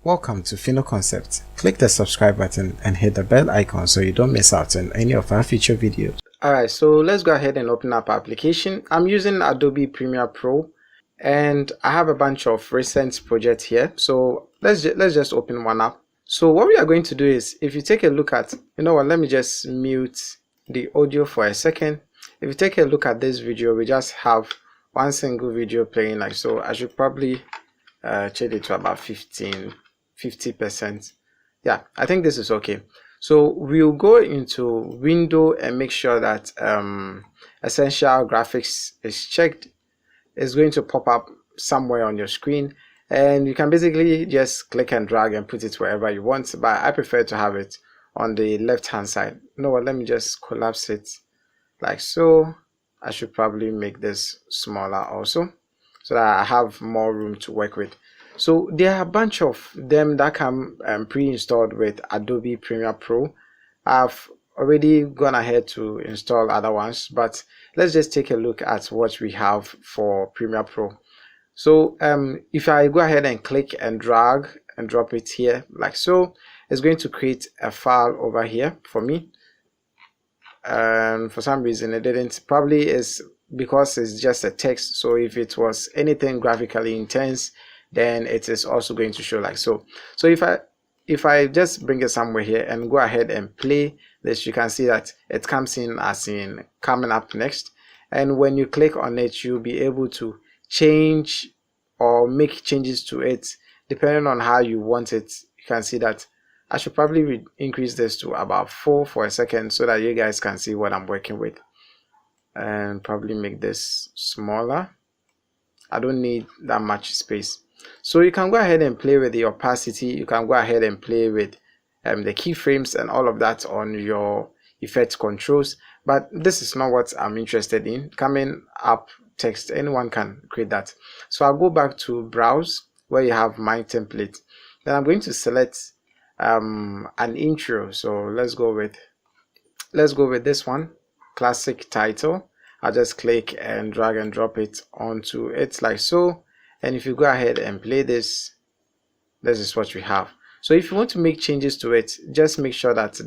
Welcome to Fino Concepts. Click the subscribe button and hit the bell icon so you don't miss out on any of our future videos. Alright, so let's go ahead and open up our application. I'm using Adobe Premiere Pro and I have a bunch of recent projects here. So let's just open one up. So what we are going to do is, if you take a look at, let me just mute the audio for a second. If you take a look at this video, we just have one single video playing like so. I should probably change it to about 50%. Yeah, I think this is okay. So we'll go into window and make sure that essential graphics is checked. It's going to pop up somewhere on your screen and you can basically just click and drag and put it wherever you want, but I prefer to have it on the left hand side. You know what, let me just collapse it like so. I should probably make this smaller also so that I have more room to work with. So there are a bunch of them that come pre-installed with Adobe Premiere Pro. I've already gone ahead to install other ones, but let's just take a look at what we have for Premiere Pro. So if I go ahead and click and drag and drop it here like so, it's going to create a file over here for me. And for some reason it didn't, probably is because it's just a text. So if it was anything graphically intense, then it is also going to show like so. So if I just bring it somewhere here and go ahead and play this, you can see that it comes in as in coming up next, and when you click on it, you'll be able to change or make changes to it depending on how you want it. You can see that I should probably increase this to about 4 for a second so that you guys can see what I'm working with, and probably make this smaller. I don't need that much space. So you can go ahead and play with the opacity. You can go ahead and play with the keyframes and all of that on your effect controls, but this is not what I'm interested in. Coming up text, anyone can create that. So I'll go back to browse where you have my template. Then I'm going to select an intro. So let's go with this one, classic title. I'll just click and drag and drop it onto it like so. And if you go ahead and play this, this is what we have. So if you want to make changes to it, just make sure that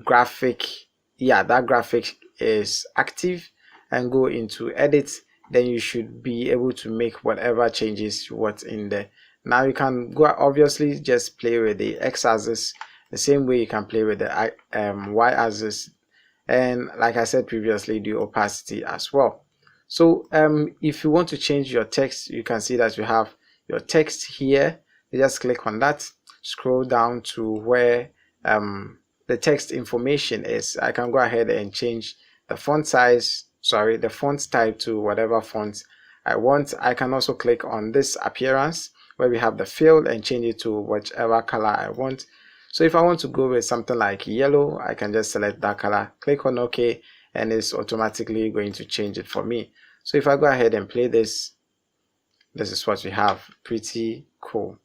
graphic is active and go into edit. Then you should be able to make whatever changes you want in there. Now you can go obviously just play with the x-axis the same way you can play with the y-axis, and like I said previously, the opacity as well. So if you want to change your text, you can see that you have your text here. You just click on that, scroll down to where the text information is. I can go ahead and change the font size, the font type to whatever font I want. I can also click on this appearance where we have the fill and change it to whichever color I want. So if I want to go with something like yellow, I can just select that color, click on OK, and it's automatically going to change it for me. So if I go ahead and play this, this is what we have. Pretty cool.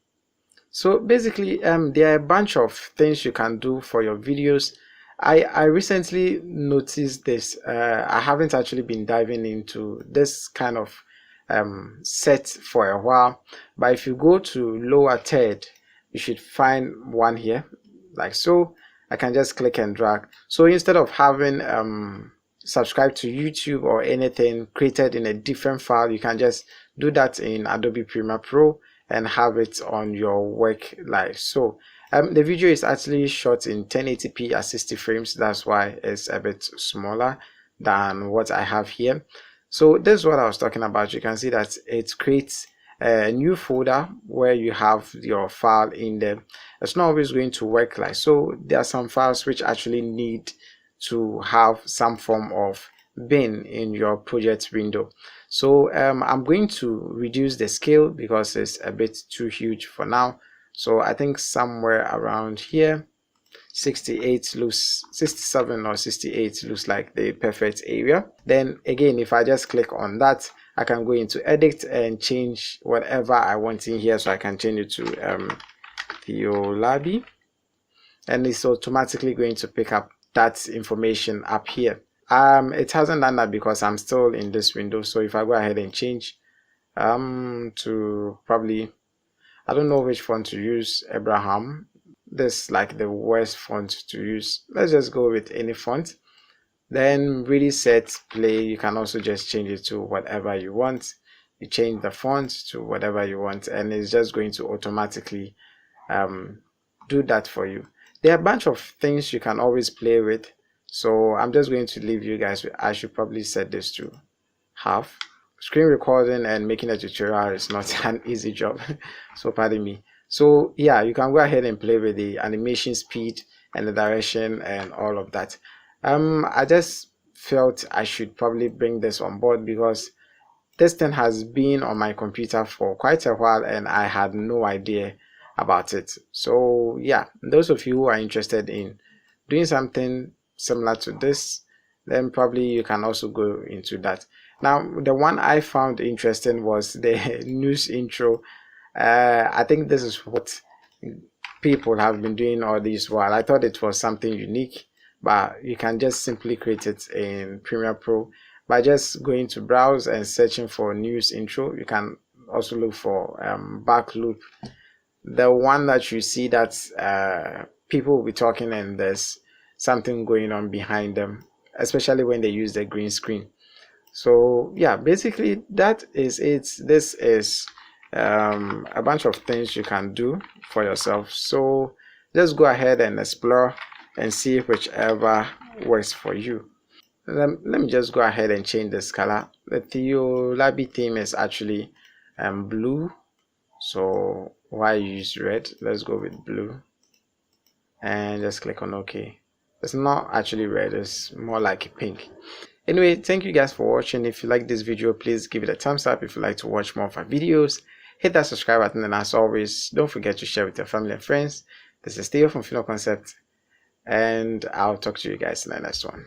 So basically there are a bunch of things you can do for your videos. I recently noticed this. I haven't actually been diving into this kind of set for a while, but if you go to lower third, you should find one here like so. I can just click and drag. So instead of having subscribe to YouTube or anything created in a different file, you can just do that in Adobe Premiere Pro and have it on your work like so. The video is actually shot in 1080p at 60 frames. That's why it's a bit smaller than what I have here. So this is what I was talking about. You can see that it creates a new folder where you have your file in there. It's not always going to work like so. There are some files which actually need to have some form of bin in your project window. So I'm going to reduce the scale because it's a bit too huge for now. So I think somewhere around here, 68 looks, 67 or 68 looks like the perfect area. Then again, if I just click on that, I can go into edit and change whatever I want in here. So I can change it to Theolabi, and it's automatically going to pick up that information up here. It hasn't done that because I'm still in this window. So if I go ahead and change to probably I don't know which font to use. Abraham, this is like the worst font to use. Let's just go with any font. Then really set play. You can also just change it to whatever you want. You change the font to whatever you want, and it's just going to automatically do that for you. There are a bunch of things you can always play with, so I'm just going to leave you guys with, I should probably set this to half. Screen recording and making a tutorial is not an easy job, so pardon me. So yeah, you can go ahead and play with the animation speed and the direction and all of that. I just felt I should probably bring this on board because this thing has been on my computer for quite a while and I had no idea about it. So yeah, those of you who are interested in doing something similar to this, then probably you can also go into that. Now, the one I found interesting was the news intro. I think this is what people have been doing all this while. I thought it was something unique, but you can just simply create it in Premiere Pro by just going to browse and searching for news intro. You can also look for back loop, the one that you see that people will be talking and there's something going on behind them, especially when they use the green screen. So yeah, basically that is it. This is a bunch of things you can do for yourself. So just go ahead and explore and see whichever works for you. Let me just go ahead and change this color. The Theolabi theme is actually blue, so why use red? Let's go with blue and just click on OK. It's not actually red, it's more like pink. Anyway, thank you guys for watching. If you like this video, please give it a thumbs up. If you like to watch more of our videos, hit that subscribe button, and as always, don't forget to share with your family and friends. This is Theo from Philo Concept, and I'll talk to you guys in the next one.